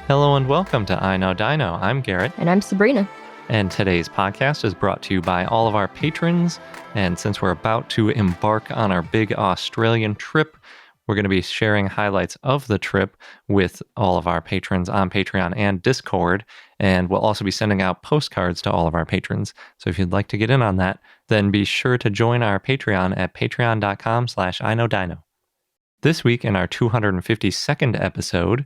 Hello and welcome to I Know Dino. I'm Garrett. And I'm Sabrina. And today's podcast is brought to you by all of our patrons. And since we're about to embark on our big Australian trip, we're going to be sharing highlights of the trip with all of our patrons on Patreon and Discord. And we'll also be sending out postcards to all of our patrons. So if you'd like to get in on that, then be sure to join our Patreon at patreon.com/iknowdino. This week in our 252nd episode,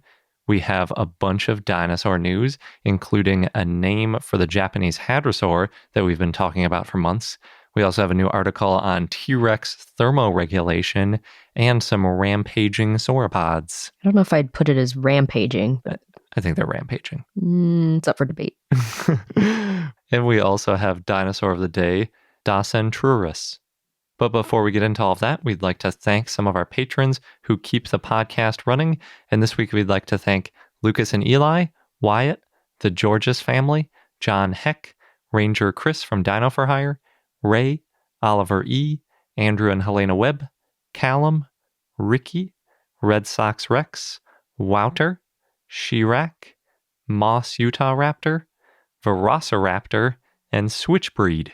we have a bunch of dinosaur news, including a name for the Japanese hadrosaur that we've been talking about for months. We also have a new article on T-Rex thermoregulation and some rampaging sauropods. I don't know if I'd put it as rampaging. I think they're rampaging. It's up for debate. And we also have Dinosaur of the Day, Dinosaurus. But before we get into all of that, we'd like to thank some of our patrons who keep the podcast running. And this week, we'd like to thank Lucas and Eli, Wyatt, the Georges family, John Heck, Ranger Chris from Dino for Hire, Ray, Oliver E., Andrew and Helena Webb, Callum, Ricky, Red Sox Rex, Wouter, Shirak, Moss Utah Raptor, Velociraptor, and Switchbreed.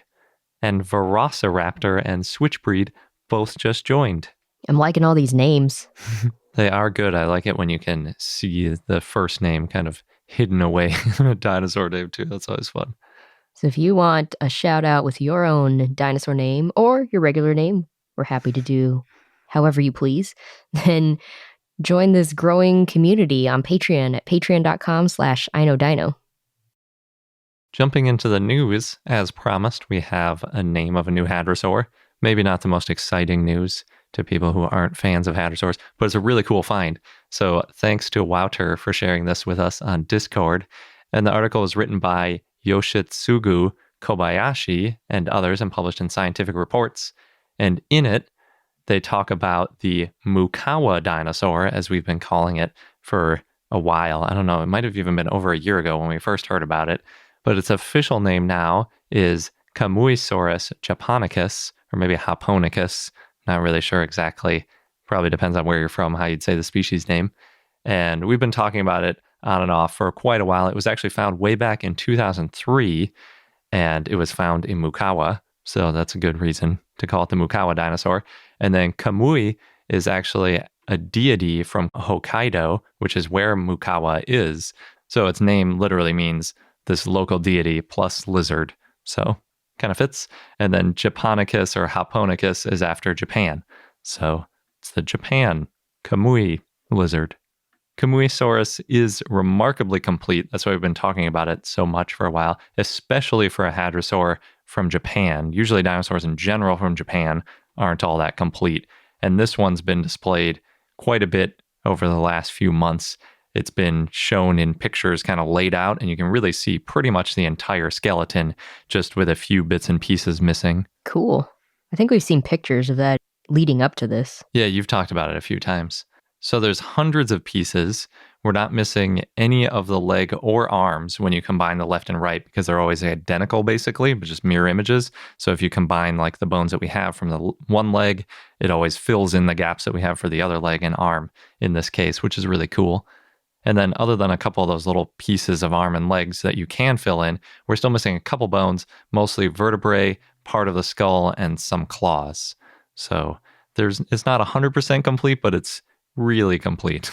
And Velociraptor and Switchbreed both just joined. I'm liking all these names. They are good. I like it when you can see the first name kind of hidden away in a dinosaur name too. That's always fun. So if you want a shout out with your own dinosaur name or your regular name, we're happy to do however you please. Then join this growing community on Patreon at patreon.com/iknowdino. Jumping into the news, as promised, we have a name of a new hadrosaur. Maybe not the most exciting news to people who aren't fans of hadrosaurs, but it's a really cool find. So thanks to Wouter for sharing this with us on Discord. And the article was written by Yoshitsugu Kobayashi and others and published in Scientific Reports. And in it, they talk about the Mukawa dinosaur, as we've been calling it for a while. I don't know, it might have even been over a year ago when we first heard about it. But its official name now is Kamuysaurus japonicus, or maybe japonicus. Not really sure exactly. Probably depends on where you're from, how you'd say the species name. And we've been talking about it on and off for quite a while. It was actually found way back in 2003, and it was found in Mukawa. So that's a good reason to call it the Mukawa dinosaur. And then Kamui is actually a deity from Hokkaido, which is where Mukawa is. So its name literally means this local deity plus lizard. So kind of fits. And then Japonicus or Japonicus is after Japan. So it's the Japan Kamui lizard. Kamuysaurus is remarkably complete. That's why we've been talking about it so much for a while, especially for a hadrosaur from Japan. Usually dinosaurs in general from Japan aren't all that complete. And this one's been displayed quite a bit over the last few months. It's been shown in pictures kind of laid out, and you can really see pretty much the entire skeleton, just with a few bits and pieces missing. Cool. I think we've seen pictures of that leading up to this. Yeah, you've talked about it a few times. So there's hundreds of pieces. We're not missing any of the leg or arms when you combine the left and right, because they're always identical basically, but just mirror images. So if you combine like the bones that we have from the one leg, it always fills in the gaps that we have for the other leg and arm in this case, which is really cool. And then other than a couple of those little pieces of arm and legs that you can fill in, we're still missing a couple bones, mostly vertebrae, part of the skull, and some claws. So it's not 100% complete, but it's really complete.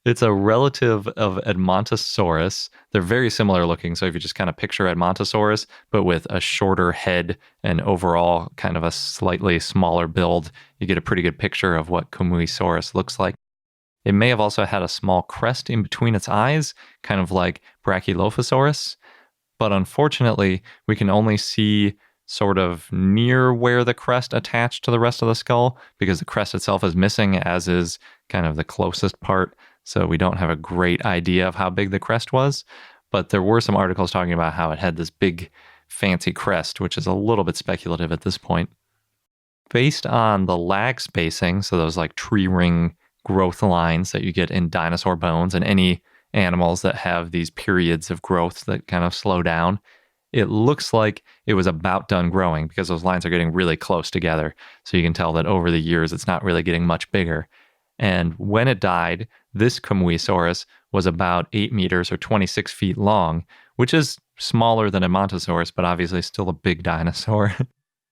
It's a relative of Edmontosaurus. They're very similar looking. So if you just kind of picture Edmontosaurus, but with a shorter head and overall kind of a slightly smaller build, you get a pretty good picture of what Kamuysaurus looks like. It may have also had a small crest in between its eyes, kind of like Brachylophosaurus. But unfortunately, we can only see sort of near where the crest attached to the rest of the skull, because the crest itself is missing, as is kind of the closest part. So we don't have a great idea of how big the crest was. But there were some articles talking about how it had this big fancy crest, which is a little bit speculative at this point. Based on the lag spacing, so those like tree ring growth lines that you get in dinosaur bones and any animals that have these periods of growth that kind of slow down, it looks like it was about done growing because those lines are getting really close together. So you can tell that over the years, it's not really getting much bigger. And when it died, This Kamuysaurus was about 8 meters or 26 feet long, which is smaller than a Montosaurus, but obviously still a big dinosaur.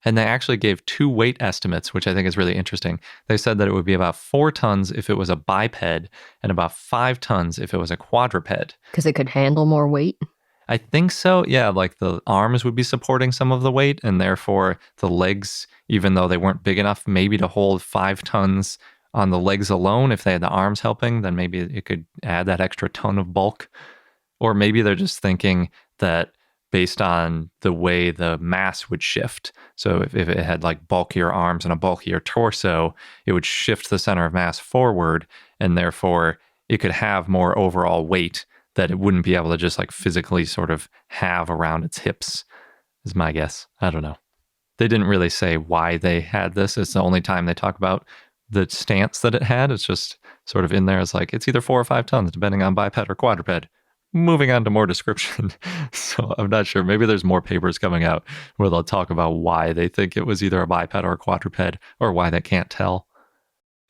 And they actually gave 2 weight estimates, which I think is really interesting. They said that it would be about 4 tons if it was a biped and about 5 tons if it was a quadruped. Because it could handle more weight? I think so. Yeah, like the arms would be supporting some of the weight, and therefore the legs, even though they weren't big enough maybe to hold 5 tons on the legs alone, if they had the arms helping, then maybe it could add that extra ton of bulk. Or maybe they're just thinking that based on the way the mass would shift. So if it had like bulkier arms and a bulkier torso, it would shift the center of mass forward, and therefore it could have more overall weight that it wouldn't be able to just like physically sort of have around its hips, is my guess. I don't know. They didn't really say why they had this. It's the only time they talk about the stance that it had. It's just sort of in there as like, it's either 4 or 5 tons, depending on biped or quadruped. Moving on to more description. So I'm not sure. Maybe there's more papers coming out where they'll talk about why they think it was either a biped or a quadruped, or why they can't tell.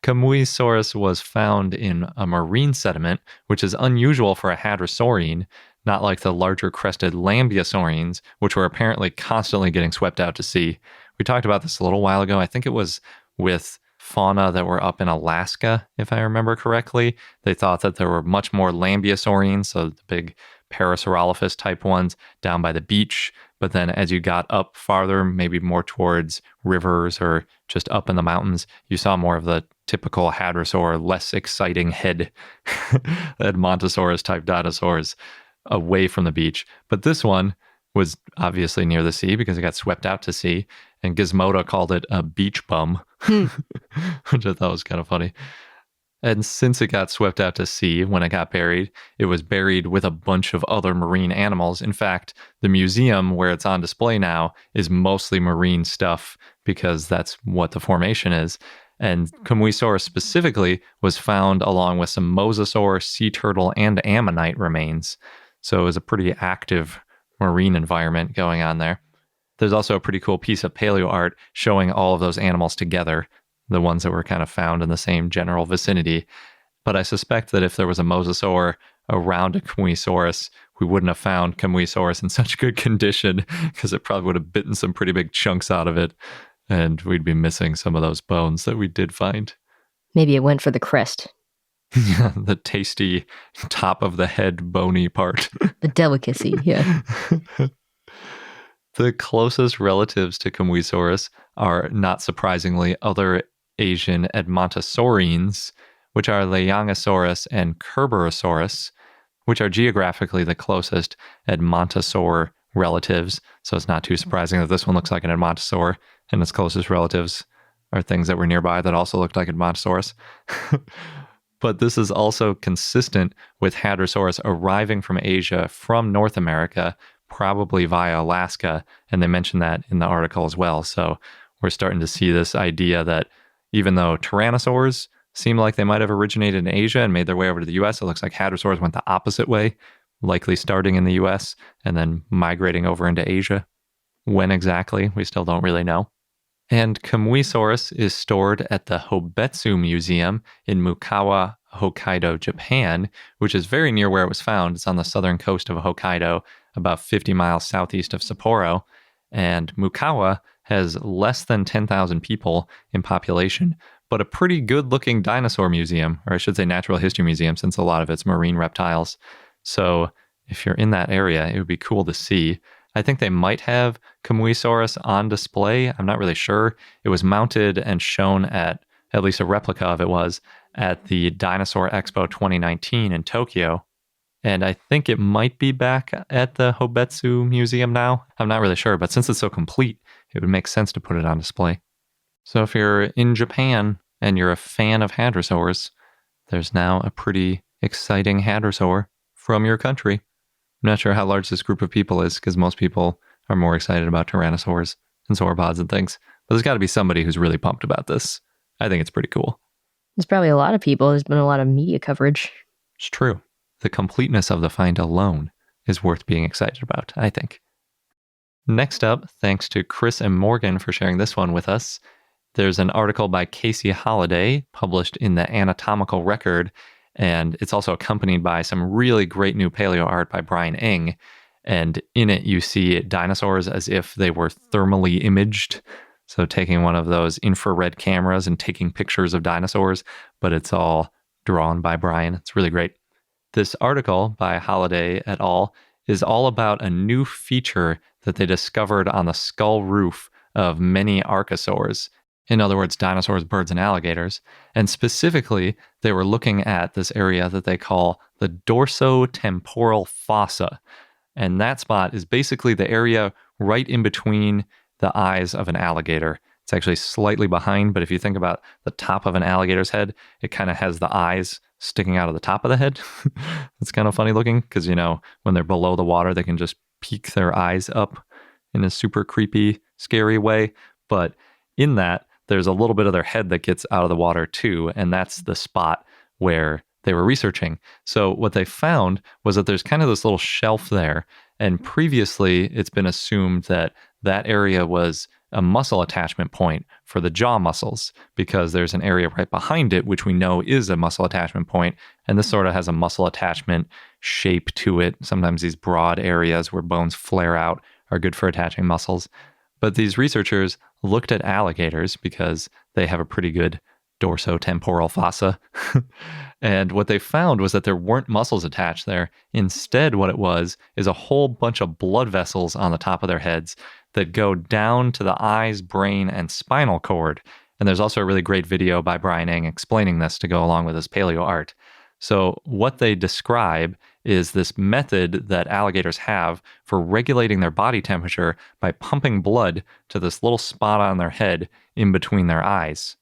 Kamuysaurus was found in a marine sediment, which is unusual for a hadrosaurine, not like the larger crested lambeosaurines, which were apparently constantly getting swept out to sea. We talked about this a little while ago. I think it was with fauna that were up in Alaska, if I remember correctly. They thought that there were much more lambeosaurines, so the big Parasaurolophus type ones, down by the beach. But then as you got up farther, maybe more towards rivers or just up in the mountains, you saw more of the typical hadrosaur, less exciting head Edmontosaurus type dinosaurs away from the beach. But this one was obviously near the sea because it got swept out to sea. And Gizmodo called it a beach bum, which I thought was kind of funny. And since it got swept out to sea when it got buried, it was buried with a bunch of other marine animals. In fact, the museum where it's on display now is mostly marine stuff because that's what the formation is. And Kamuysaurus specifically was found along with some mosasaur, sea turtle, and ammonite remains. So it was a pretty active marine environment going on there. There's also a pretty cool piece of paleo art showing all of those animals together, the ones that were kind of found in the same general vicinity. But I suspect that if there was a mosasaur around a Kamuysaurus, we wouldn't have found Kamuysaurus in such good condition because it probably would have bitten some pretty big chunks out of it, and we'd be missing some of those bones that we did find. Maybe it went for the crest. Yeah, the tasty top of the head bony part. The delicacy, yeah. The closest relatives to Kamuysaurus are, not surprisingly, other Asian Edmontosaurines, which are Leiongosaurus and Kerberosaurus, which are geographically the closest Edmontosaur relatives. So it's not too surprising that this one looks like an Edmontosaur, and its closest relatives are things that were nearby that also looked like Edmontosaurus. But this is also consistent with Hadrosaurus arriving from Asia from North America, probably via Alaska, and they mentioned that in the article as well. So we're starting to see this idea that even though tyrannosaurs seem like they might have originated in Asia and made their way over to the US, it looks like hadrosaurs went the opposite way, likely starting in the US and then migrating over into Asia. When exactly, we still don't really know. And Kamuysaurus is stored at the Hobetsu Museum in Mukawa, Hokkaido, Japan, which is very near where it was found. It's on the southern coast of Hokkaido, about 50 miles southeast of Sapporo. And Mukawa has less than 10,000 people in population, but a pretty good-looking dinosaur museum, or I should say natural history museum, since a lot of it's marine reptiles. So if you're in that area, it would be cool to see. I think they might have Kamuysaurus on display. I'm not really sure. It was mounted and shown at least a replica of it was, at the Dinosaur Expo 2019 in Tokyo. And I think it might be back at the Hobetsu Museum now. I'm not really sure, but since it's so complete, it would make sense to put it on display. So if you're in Japan and you're a fan of hadrosaurs, there's now a pretty exciting hadrosaur from your country. I'm not sure how large this group of people is, because most people are more excited about tyrannosaurs and sauropods and things. But there's got to be somebody who's really pumped about this. I think it's pretty cool. There's probably a lot of people. There's been a lot of media coverage. It's true. The completeness of the find alone is worth being excited about, I think. Next up, thanks to Chris and Morgan for sharing this one with us. There's an article by Casey Holliday published in the Anatomical Record, And it's also accompanied by some really great new paleo art by Brian Engh. And in it, you see dinosaurs as if they were thermally imaged. So taking one of those infrared cameras and taking pictures of dinosaurs, but it's all drawn by Brian. It's really great. This article by Holliday et al. Is all about a new feature that they discovered on the skull roof of many archosaurs. In other words, dinosaurs, birds, and alligators. And specifically, they were looking at this area that they call the dorsotemporal fossa. And that spot is basically the area right in between the eyes of an alligator. It's actually slightly behind, but if you think about the top of an alligator's head, it kind of has the eyes sticking out of the top of the head. It's kind of funny looking because, when they're below the water, they can just peek their eyes up in a super creepy, scary way. But in that, there's a little bit of their head that gets out of the water too, and that's the spot where they were researching. So what they found was that there's kind of this little shelf there, and previously it's been assumed that that area was a muscle attachment point for the jaw muscles because there's an area right behind it, which we know is a muscle attachment point. And this sort of has a muscle attachment shape to it. Sometimes these broad areas where bones flare out are good for attaching muscles. But these researchers looked at alligators because they have a pretty good dorsotemporal fossa. And what they found was that there weren't muscles attached there. Instead, what it was is a whole bunch of blood vessels on the top of their heads that go down to the eyes, brain, and spinal cord. And there's also a really great video by Brian Engh explaining this to go along with his paleo art. So what they describe is this method that alligators have for regulating their body temperature by pumping blood to this little spot on their head in between their eyes.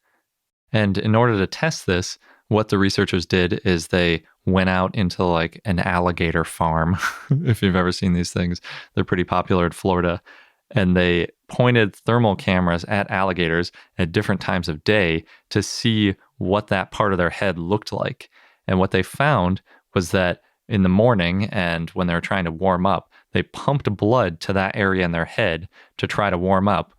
And in order to test this, what the researchers did is they went out into like an alligator farm. If you've ever seen these things, they're pretty popular in Florida. And they pointed thermal cameras at alligators at different times of day to see what that part of their head looked like. And what they found was that in the morning and when they were trying to warm up, they pumped blood to that area in their head to try to warm up.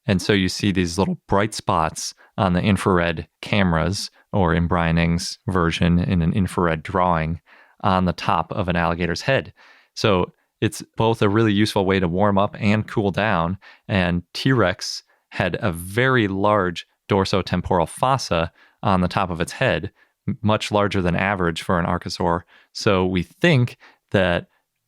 And so you see these little bright spots on the infrared cameras, or in Brian Engh's version, in an infrared drawing on the top of an alligator's head. So it's both a really useful way to warm up and cool down. And T-Rex had a very large dorsotemporal fossa on the top of its head, much larger than average for an archosaur. So we think that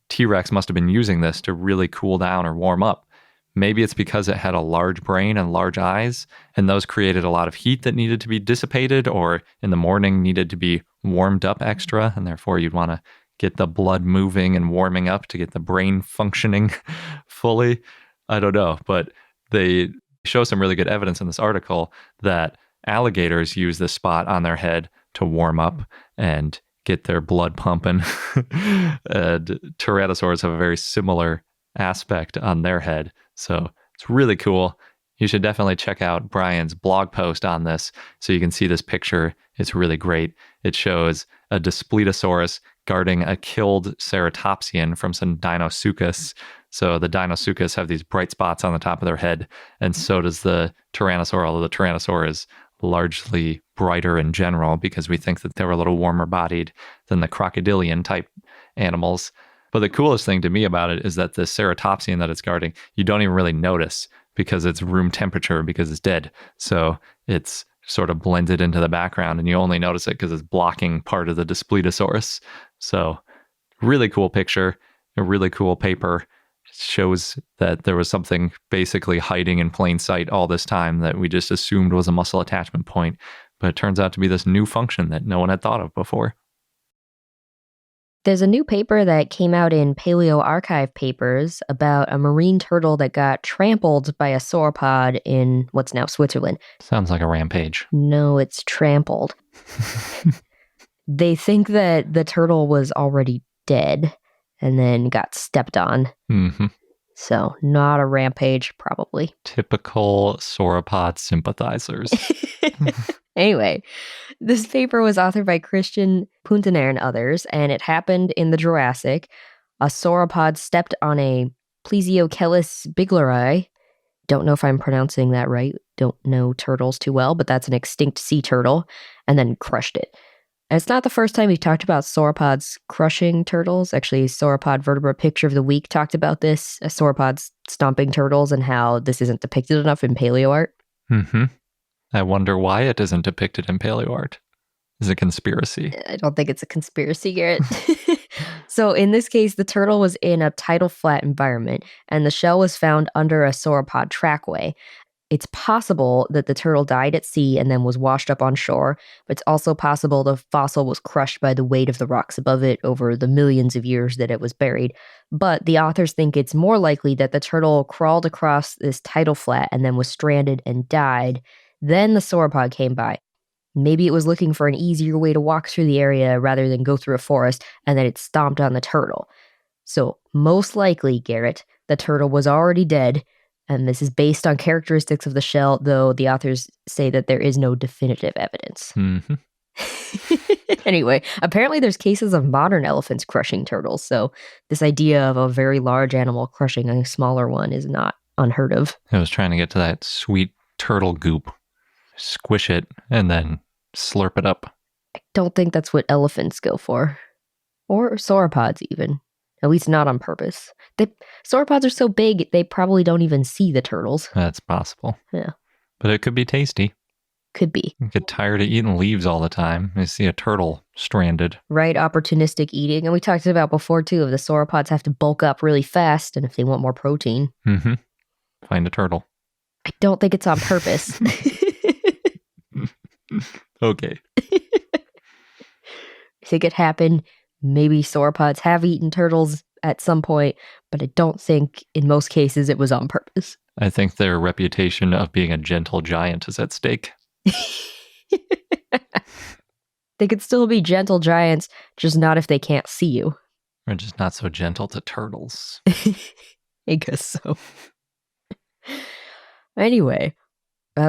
T-Rex must have been using this to really cool down or warm up. Maybe it's because it had a large brain and large eyes, and those created a lot of heat that needed to be dissipated, or in the morning needed to be warmed up extra, and therefore you'd want to get the blood moving and warming up to get the brain functioning fully. I don't know, but they show some really good evidence in this article that alligators use this spot on their head to warm up and get their blood pumping. And tyrannosaurs have a very similar aspect on their head. So it's really cool. You should definitely check out Brian's blog post on this so you can see this picture. It's really great. It shows a Daspletosaurus guarding a killed ceratopsian from some Deinosuchus. So the Deinosuchus have these bright spots on the top of their head, and so does the Tyrannosaur, although the Tyrannosaur is largely brighter in general because we think that they were a little warmer bodied than the crocodilian type animals. But the coolest thing to me about it is that the ceratopsian that it's guarding, you don't even really notice because it's room temperature because it's dead. So it's sort of blended into the background and you only notice it because it's blocking part of the Daspletosaurus. So really cool picture, a really cool paper. It shows that there was something basically hiding in plain sight all this time that we just assumed was a muscle attachment point. But it turns out to be this new function that no one had thought of before. There's a new paper that came out in Paleo Archive Papers about a marine turtle that got trampled by a sauropod in what's now Switzerland. Sounds like a rampage. No, it's trampled. They think that the turtle was already dead and then got stepped on. Mm-hmm. So not a rampage, probably. Typical sauropod sympathizers. Anyway, this paper was authored by Christian Puntener and others, and it happened in the Jurassic. A sauropod stepped on a Plesiochelis bigleri. Don't know if I'm pronouncing that right. Don't know turtles too well, but that's an extinct sea turtle, and then crushed it. And it's not the first time we've talked about sauropods crushing turtles. Actually, Sauropod Vertebra Picture of the Week talked about this, sauropods stomping turtles and how this isn't depicted enough in paleo art. Mm-hmm. I wonder why it isn't depicted in paleo art. Is it a conspiracy? I don't think it's a conspiracy, Garrett. So in this case, the turtle was in a tidal flat environment, and the shell was found under a sauropod trackway. It's possible that the turtle died at sea and then was washed up on shore, but it's also possible the fossil was crushed by the weight of the rocks above it over the millions of years that it was buried. But the authors think it's more likely that the turtle crawled across this tidal flat and then was stranded and died. Then the sauropod came by. Maybe it was looking for an easier way to walk through the area rather than go through a forest, and then it stomped on the turtle. So most likely, Garrett, the turtle was already dead. And this is based on characteristics of the shell, though the authors say that there is no definitive evidence. Mm-hmm. Anyway, apparently there's cases of modern elephants crushing turtles, so this idea of a very large animal crushing a smaller one is not unheard of. I was trying to get to that sweet turtle goop. Squish it and then slurp it up. I don't think that's what elephants go for. Or sauropods, even. At least not on purpose. Sauropods are so big, they probably don't even see the turtles. That's possible. Yeah. But it could be tasty. Could be. You get tired of eating leaves all the time. You see a turtle stranded. Right, opportunistic eating. And we talked about before, too, of the sauropods have to bulk up really fast, and if they want more protein. Mm-hmm. Find a turtle. I don't think it's on purpose. Okay. I think it happened. Maybe sauropods have eaten turtles at some point, but I don't think in most cases it was on purpose. I think their reputation of being a gentle giant is at stake. They could still be gentle giants, just not if they can't see you. Or just not so gentle to turtles. I guess so. Anyway,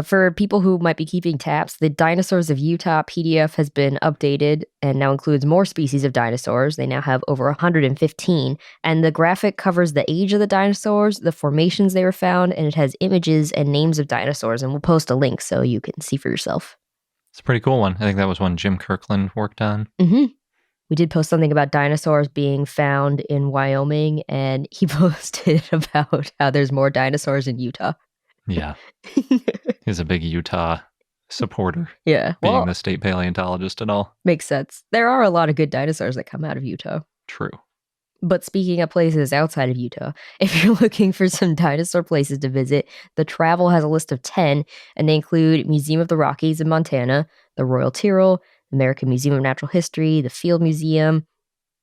for people who might be keeping tabs, the Dinosaurs of Utah PDF has been updated and now includes more species of dinosaurs. They now have over 115, and the graphic covers the age of the dinosaurs, the formations they were found, and it has images and names of dinosaurs, and we'll post a link so you can see for yourself. It's a pretty cool one. I think that was one Jim Kirkland worked on. Mm-hmm. We did post something about dinosaurs being found in Wyoming, and he posted about how there's more dinosaurs in Utah. Yeah. He's a big Utah supporter. Yeah. Being the state paleontologist and all. Makes sense. There are a lot of good dinosaurs that come out of Utah. True. But speaking of places outside of Utah, if you're looking for some dinosaur places to visit, the Travel has a list of 10, and they include Museum of the Rockies in Montana, the Royal Tyrrell, American Museum of Natural History, the Field Museum,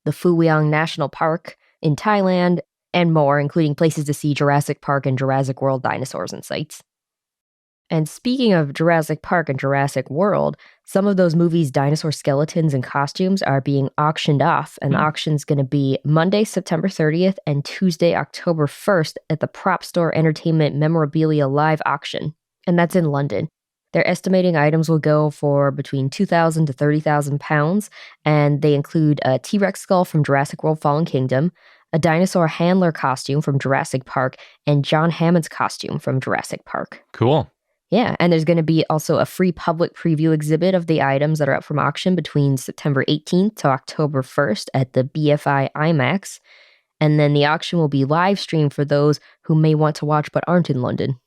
the Phuliang National Park in Thailand, and more, including places to see Jurassic Park and Jurassic World dinosaurs and sites. And speaking of Jurassic Park and Jurassic World, some of those movies' dinosaur skeletons and costumes are being auctioned off, and the auction's going to be Monday, September 30th and Tuesday, October 1st at the Prop Store Entertainment Memorabilia Live Auction, and that's in London. They're estimating items will go for between 2,000 to 30,000 pounds, and they include a T-Rex skull from Jurassic World Fallen Kingdom, a dinosaur handler costume from Jurassic Park, and John Hammond's costume from Jurassic Park. Cool. Yeah, and there's going to be also a free public preview exhibit of the items that are up from auction between September 18th to October 1st at the BFI IMAX. And then the auction will be live streamed for those who may want to watch but aren't in London.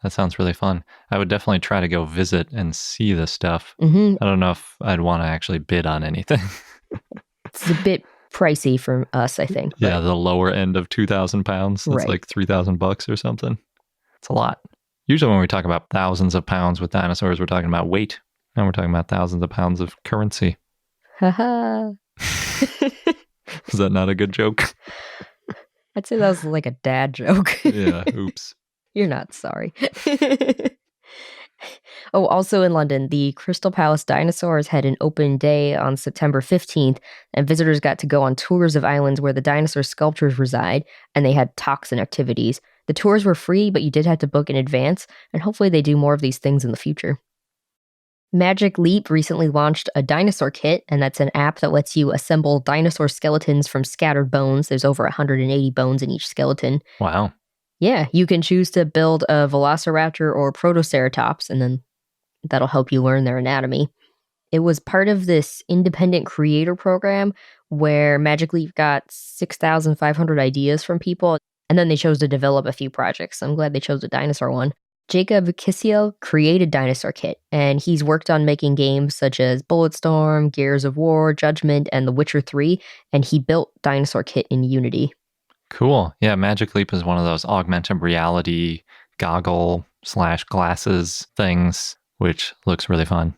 That sounds really fun. I would definitely try to go visit and see this stuff. Mm-hmm. I don't know if I'd want to actually bid on anything. It's a bit pricey for us, I think. Yeah, the lower end of 2,000 pounds. That's Right. like $3,000 or something. It's a lot. Usually when we talk about thousands of pounds with dinosaurs, we're talking about weight. And we're talking about thousands of pounds of currency. Haha. Is that not a good joke? I'd say that was like a dad joke. Yeah, oops. You're not sorry. Oh, also in London, the Crystal Palace Dinosaurs had an open day on September 15th, and visitors got to go on tours of islands where the dinosaur sculptures reside, and they had talks and activities. The tours were free, but you did have to book in advance, and hopefully they do more of these things in the future. Magic Leap recently launched a Dinosaur Kit, and that's an app that lets you assemble dinosaur skeletons from scattered bones. There's over 180 bones in each skeleton. Wow. Yeah, you can choose to build a Velociraptor or Protoceratops, and then that'll help you learn their anatomy. It was part of this independent creator program where Magic Leap got 6,500 ideas from people, and then they chose to develop a few projects. I'm glad they chose a dinosaur one. Jacob Kisiel created Dinosaur Kit, and he's worked on making games such as Bulletstorm, Gears of War, Judgment, and The Witcher 3, and he built Dinosaur Kit in Unity. Cool. Yeah, Magic Leap is one of those augmented reality goggle/glasses things, which looks really fun.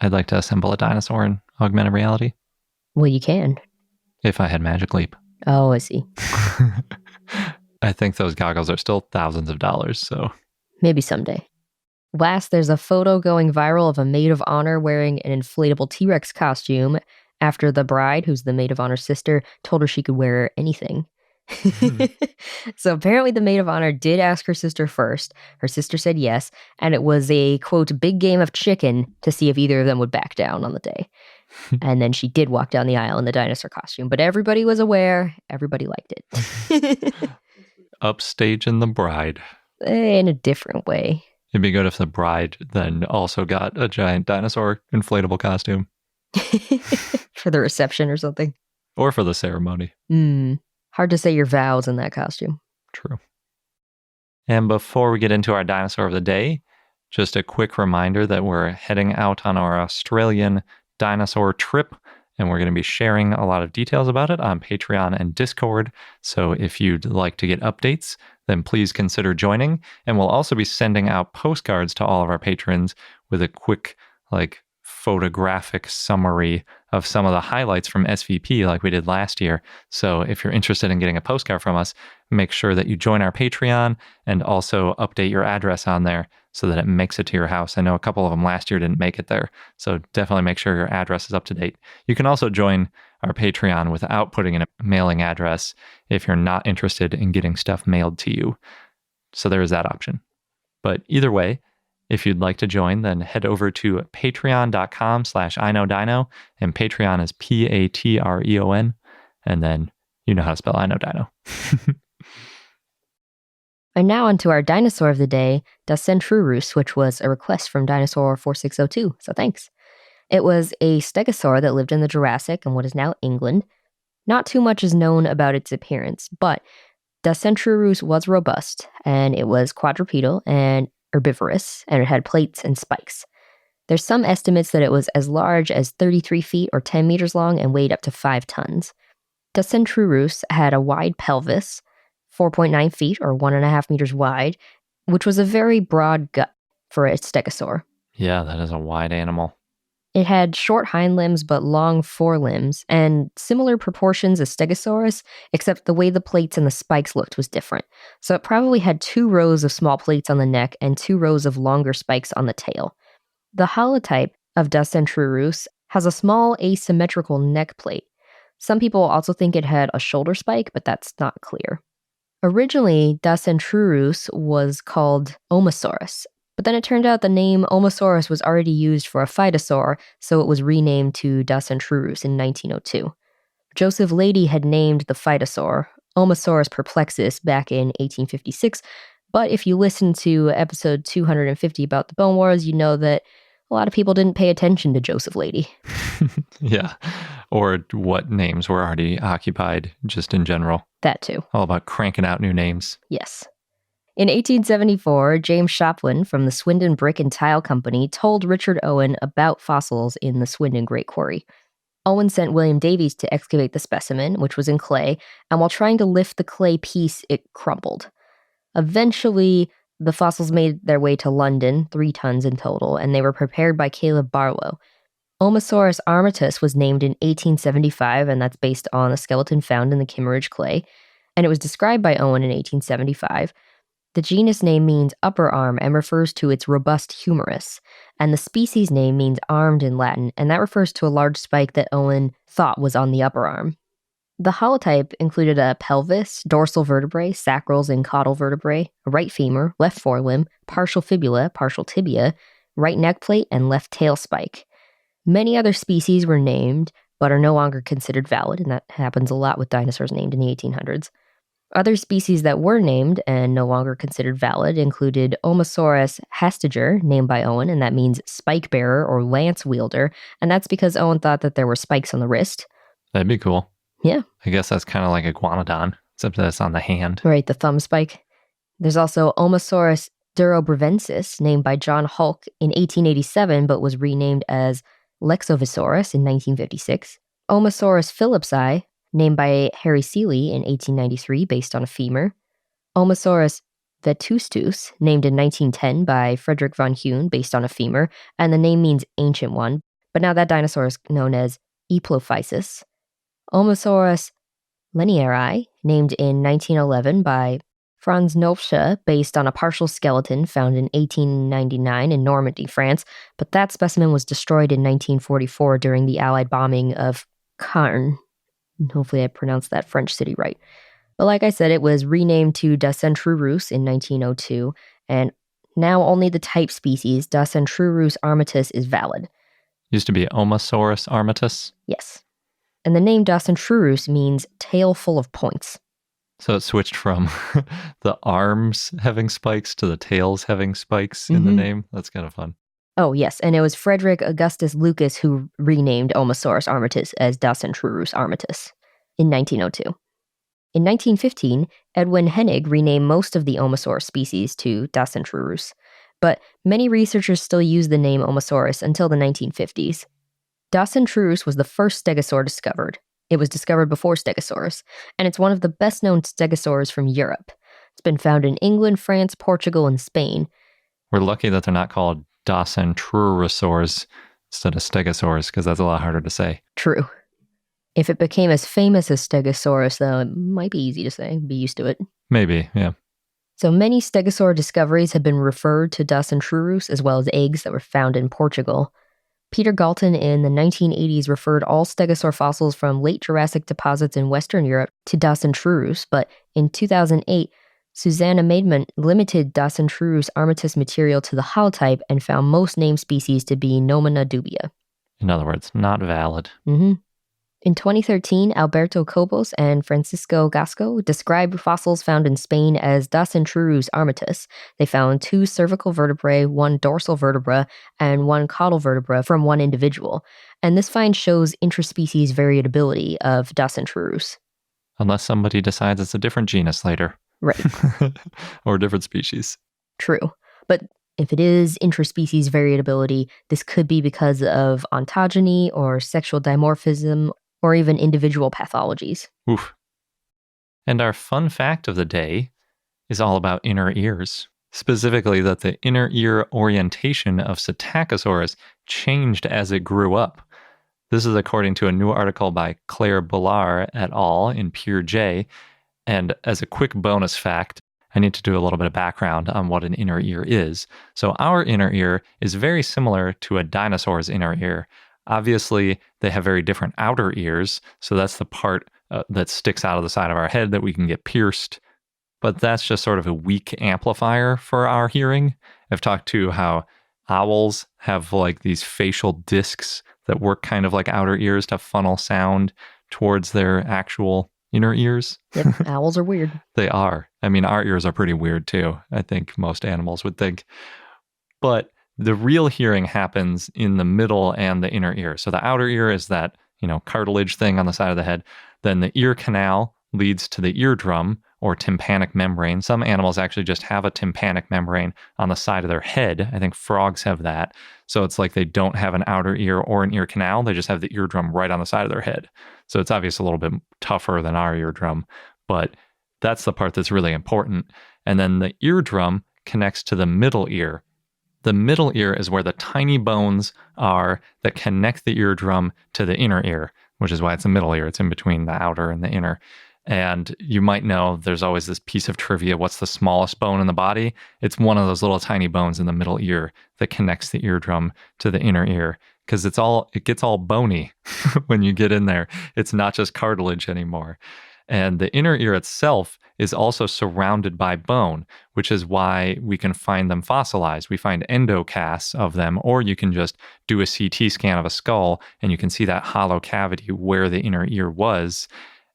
I'd like to assemble a dinosaur in augmented reality. Well, you can. If I had Magic Leap. Oh, I see. I think those goggles are still thousands of dollars, so... Maybe someday. Last, there's a photo going viral of a maid of honor wearing an inflatable T-Rex costume after the bride, who's the maid of honor's sister, told her she could wear anything. So apparently the maid of honor did ask her sister first. Her sister said yes, and it was a, quote, big game of chicken to see if either of them would back down on the day. And then she did walk down the aisle in the dinosaur costume, but everybody was aware. Everybody liked it. Upstaging the bride. In a different way. It'd be good if the bride then also got a giant dinosaur inflatable costume. For the reception or something. Or for the ceremony. Hard to say your vows in that costume. True. And before we get into our dinosaur of the day, just a quick reminder that we're heading out on our Australian dinosaur trip, and we're going to be sharing a lot of details about it on Patreon and Discord. So if you'd like to get updates, then please consider joining. And we'll also be sending out postcards to all of our patrons with a quick, photographic summary of some of the highlights from SVP like we did last year. So if you're interested in getting a postcard from us, make sure that you join our Patreon and also update your address on there so that it makes it to your house. I know a couple of them last year didn't make it there, so definitely make sure your address is up to date. You can also join our Patreon without putting in a mailing address if you're not interested in getting stuff mailed to you. So there is that option. But either way, if you'd like to join, then head over to patreon.com/iknowdino, and Patreon is Patreon, and then you know how to spell I Know Dino. And now onto our dinosaur of the day, Dacentrurus, which was a request from Dinosaur 4602, so thanks. It was a stegosaur that lived in the Jurassic in what is now England. Not too much is known about its appearance, but Dacentrurus was robust, and it was quadrupedal and herbivorous, and it had plates and spikes. There's some estimates that it was as large as 33 feet or 10 meters long and weighed up to 5 tons. Dacentrurus had a wide pelvis, 4.9 feet or 1.5 meters wide, which was a very broad gut for a stegosaur. Yeah, that is a wide animal. It had short hind limbs but long forelimbs, and similar proportions as Stegosaurus, except the way the plates and the spikes looked was different. So it probably had 2 rows of small plates on the neck and 2 rows of longer spikes on the tail. The holotype of Dacentrurus has a small asymmetrical neck plate. Some people also think it had a shoulder spike, but that's not clear. Originally, Dacentrurus was called Omosaurus, but then it turned out the name Omosaurus was already used for a phytosaur, so it was renamed to Dacentrurus in 1902. Joseph Leidy had named the phytosaur Omosaurus perplexus back in 1856, but if you listen to episode 250 about the Bone Wars, you know that a lot of people didn't pay attention to Joseph Leidy. Yeah, or what names were already occupied, just in general. That too. All about cranking out new names. Yes. In 1874, James Shopland from the Swindon Brick and Tile Company told Richard Owen about fossils in the Swindon Great Quarry. Owen sent William Davies to excavate the specimen, which was in clay, and while trying to lift the clay piece, it crumbled. Eventually, the fossils made their way to London, 3 tons in total, and they were prepared by Caleb Barlow. Omosaurus armatus was named in 1875, and that's based on a skeleton found in the Kimmeridge clay, and it was described by Owen in 1875. The genus name means upper arm and refers to its robust humerus, and the species name means armed in Latin, and that refers to a large spike that Owen thought was on the upper arm. The holotype included a pelvis, dorsal vertebrae, sacrals and caudal vertebrae, a right femur, left forelimb, partial fibula, partial tibia, right neck plate, and left tail spike. Many other species were named, but are no longer considered valid, and that happens a lot with dinosaurs named in the 1800s. Other species that were named and no longer considered valid included Omosaurus hastiger, named by Owen, and that means spike bearer or lance wielder, and that's because Owen thought that there were spikes on the wrist. That'd be cool. Yeah. I guess that's kind of like Iguanodon, except that it's on the hand. Right, the thumb spike. There's also Omosaurus durobrivensis, named by John Hulk in 1887, but was renamed as Lexovisaurus in 1956. Omosaurus phillipsi, named by Harry Seeley in 1893, based on a femur. Omosaurus vetustus, named in 1910 by Frederick von Huene, based on a femur, and the name means ancient one, but now that dinosaur is known as Eplophysis. Omosaurus lenieri, named in 1911 by Franz Nolsche, based on a partial skeleton found in 1899 in Normandy, France, but that specimen was destroyed in 1944 during the Allied bombing of Caen. Hopefully I pronounced that French city right. But like I said, it was renamed to Dacentrurus in 1902, and now only the type species Dacentrurus armatus is valid. Used to be Omosaurus armatus? Yes. And the name Dacentrurus means tail full of points. So it switched from the arms having spikes to the tails having spikes in the name. That's kind of fun. Oh, yes. And it was Frederick Augustus Lucas who renamed Omosaurus armatus as Dacentrurus armatus in 1902. In 1915, Edwin Hennig renamed most of the Omosaurus species to Dacentrurus, but many researchers still use the name Omosaurus until the 1950s. Dacentrurus was the first stegosaur discovered. It was discovered before Stegosaurus, and it's one of the best-known stegosaurs from Europe. It's been found in England, France, Portugal, and Spain. We're lucky that they're not called Dacentrurosaurs instead of stegosaurs, because that's a lot harder to say. True. If it became as famous as Stegosaurus, though, it might be easy to say. Be used to it. Maybe, yeah. So many stegosaur discoveries have been referred to Dacentrurus, as well as eggs that were found in Portugal. Peter Galton in the 1980s referred all stegosaur fossils from late Jurassic deposits in Western Europe to Dacentrurus, but in 2008, Susanna Maidman limited Dacentrurus armatus material to the holotype and found most named species to be nomina dubia. In other words, not valid. In 2013, Alberto Cobos and Francisco Gasco described fossils found in Spain as Dacentrurus armatus. They found 2 cervical vertebrae, 1 dorsal vertebra, and 1 caudal vertebra from one individual. And this find shows intraspecies variability of Dacentrurus. Unless somebody decides it's a different genus later. Right. Or a different species. True. But if it is intraspecies variability, this could be because of ontogeny or sexual dimorphism or even individual pathologies. Oof. And our fun fact of the day is all about inner ears. Specifically that the inner ear orientation of Psittacosaurus changed as it grew up. This is according to a new article by Claire Bollard et al. In Pure J. And as a quick bonus fact, I need to do a little bit of background on what an inner ear is. So our inner ear is very similar to a dinosaur's inner ear. Obviously, they have very different outer ears, so that's the part that sticks out of the side of our head that we can get pierced. But that's just sort of a weak amplifier for our hearing. I've talked to how owls have like these facial discs that work kind of like outer ears to funnel sound towards their actual inner ears. Yep, owls are weird. They are. I mean, our ears are pretty weird too. I think most animals would think. But the real hearing happens in the middle and the inner ear. So the outer ear is that, cartilage thing on the side of the head. Then the ear canal leads to the eardrum or tympanic membrane. Some animals actually just have a tympanic membrane on the side of their head. I think frogs have that. So it's like they don't have an outer ear or an ear canal. They just have the eardrum right on the side of their head. So it's obviously a little bit tougher than our eardrum, but that's the part that's really important. And then the eardrum connects to the middle ear. The middle ear is where the tiny bones are that connect the eardrum to the inner ear, which is why it's the middle ear. It's in between the outer and the inner. And you might know there's always this piece of trivia. What's the smallest bone in the body? It's one of those little tiny bones in the middle ear that connects the eardrum to the inner ear, because it gets all bony when you get in there. It's not just cartilage anymore. And the inner ear itself is also surrounded by bone, which is why we can find them fossilized. We find endocasts of them, or you can just do a CT scan of a skull and you can see that hollow cavity where the inner ear was.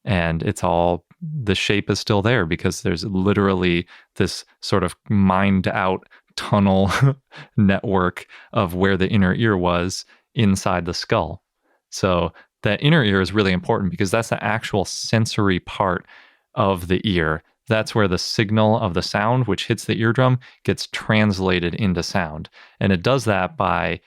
And it's all the shape is still there because there's literally this sort of mined out tunnel network of where the inner ear was inside the skull. So that inner ear is really important because that's the actual sensory part of the ear. That's where the signal of the sound, which hits the eardrum, gets translated into sound. And it does that by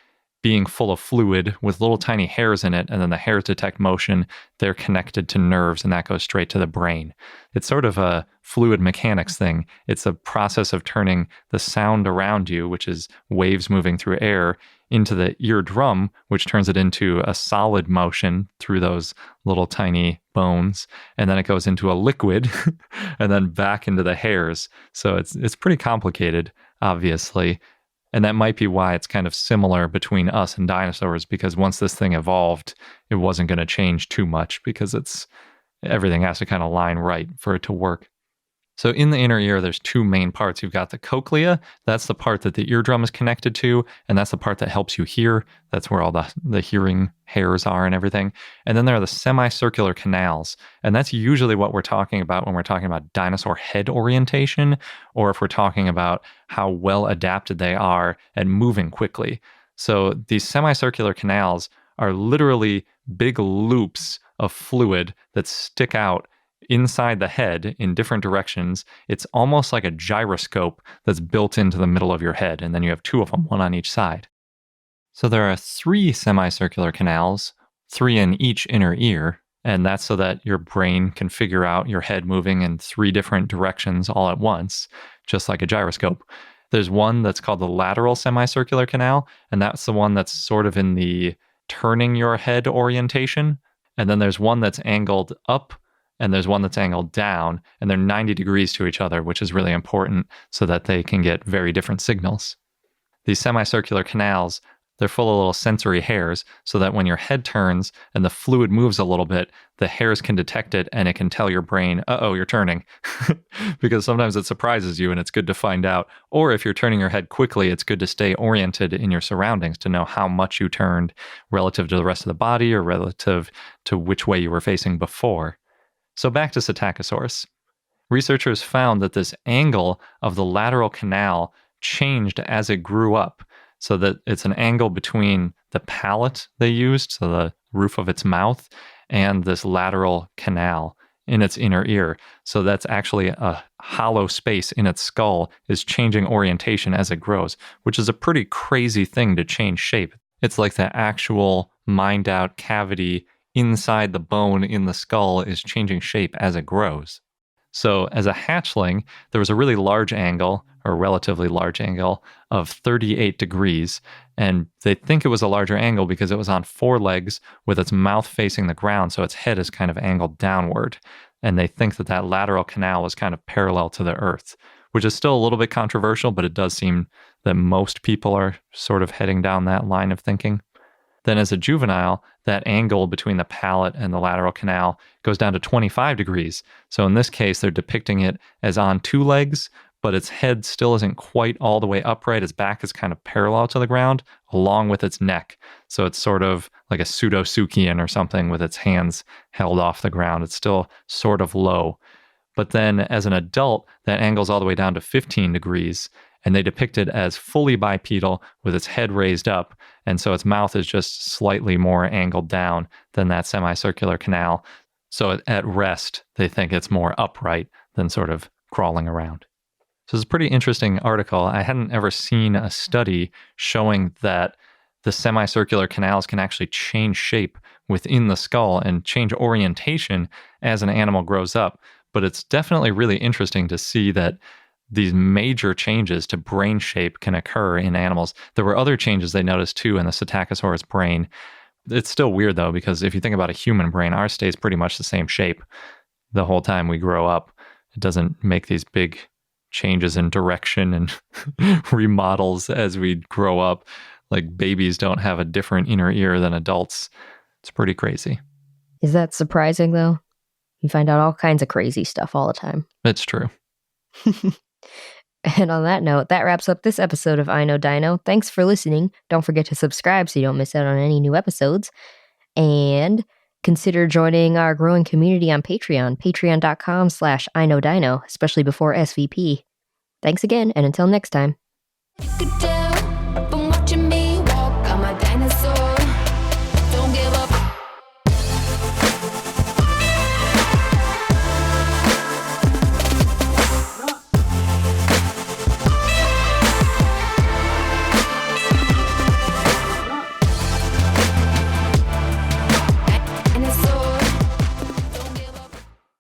being full of fluid with little tiny hairs in it, and then the hairs detect motion. They're connected to nerves, and that goes straight to the brain. It's sort of a fluid mechanics thing. It's a process of turning the sound around you, which is waves moving through air, into the eardrum, which turns it into a solid motion through those little tiny bones, and then it goes into a liquid, and then back into the hairs. So it's pretty complicated, obviously. And that might be why it's kind of similar between us and dinosaurs, because once this thing evolved, it wasn't going to change too much because everything has to kind of line right for it to work. So in the inner ear, there's two main parts. You've got the cochlea. That's the part that the eardrum is connected to, and that's the part that helps you hear. That's where all the hearing hairs are and everything. And then there are the semicircular canals, and that's usually what we're talking about when we're talking about dinosaur head orientation, or if we're talking about how well adapted they are at moving quickly. So these semicircular canals are literally big loops of fluid that stick out inside the head in different directions. It's almost like a gyroscope that's built into the middle of your head, and then you have two of them, one on each side. So there are 3 semicircular canals, 3 in each inner ear, and that's so that your brain can figure out your head moving in 3 different directions all at once, just like a gyroscope. There's one that's called the lateral semicircular canal, and that's the one that's sort of in the turning your head orientation. And then there's one that's angled up, and there's one that's angled down, and they're 90 degrees to each other, which is really important so that they can get very different signals. These semicircular canals, they're full of little sensory hairs so that when your head turns and the fluid moves a little bit, the hairs can detect it and it can tell your brain, uh-oh, you're turning. Because sometimes it surprises you and it's good to find out. Or if you're turning your head quickly, it's good to stay oriented in your surroundings to know how much you turned relative to the rest of the body or relative to which way you were facing before. So back to Psittacosaurus. Researchers found that this angle of the lateral canal changed as it grew up, so that it's an angle between the palate they used, so the roof of its mouth, and this lateral canal in its inner ear. So that's actually a hollow space in its skull is changing orientation as it grows, which is a pretty crazy thing to change shape. It's like the actual mined out cavity inside the bone in the skull is changing shape as it grows. So as a hatchling, there was a really large angle, or relatively large angle, of 38 degrees. And they think it was a larger angle because it was on 4 legs with its mouth facing the ground, so its head is kind of angled downward. And they think that that lateral canal was kind of parallel to the earth, which is still a little bit controversial, but it does seem that most people are sort of heading down that line of thinking. Then as a juvenile, that angle between the palate and the lateral canal goes down to 25 degrees. So in this case, they're depicting it as on 2 legs, but its head still isn't quite all the way upright. Its back is kind of parallel to the ground, along with its neck. So it's sort of like a pseudo-Suchian or something with its hands held off the ground. It's still sort of low. But then as an adult, that angle's all the way down to 15 degrees. And they depict it as fully bipedal with its head raised up. And so its mouth is just slightly more angled down than that semicircular canal. So at rest, they think it's more upright than sort of crawling around. So it's a pretty interesting article. I hadn't ever seen a study showing that the semicircular canals can actually change shape within the skull and change orientation as an animal grows up. But it's definitely really interesting to see that these major changes to brain shape can occur in animals. There were other changes they noticed too in the Psittacosaurus brain. It's still weird though, because if you think about a human brain, ours stays pretty much the same shape the whole time we grow up. It doesn't make these big changes in direction and remodels as we grow up. Like babies don't have a different inner ear than adults. It's pretty crazy. Is that surprising though? You find out all kinds of crazy stuff all the time. It's true. And on that note, that wraps up this episode of I Know Dino. Thanks for listening. Don't forget to subscribe so you don't miss out on any new episodes. And consider joining our growing community on Patreon, patreon.com/iknowdino, especially before SVP. Thanks again, and until next time.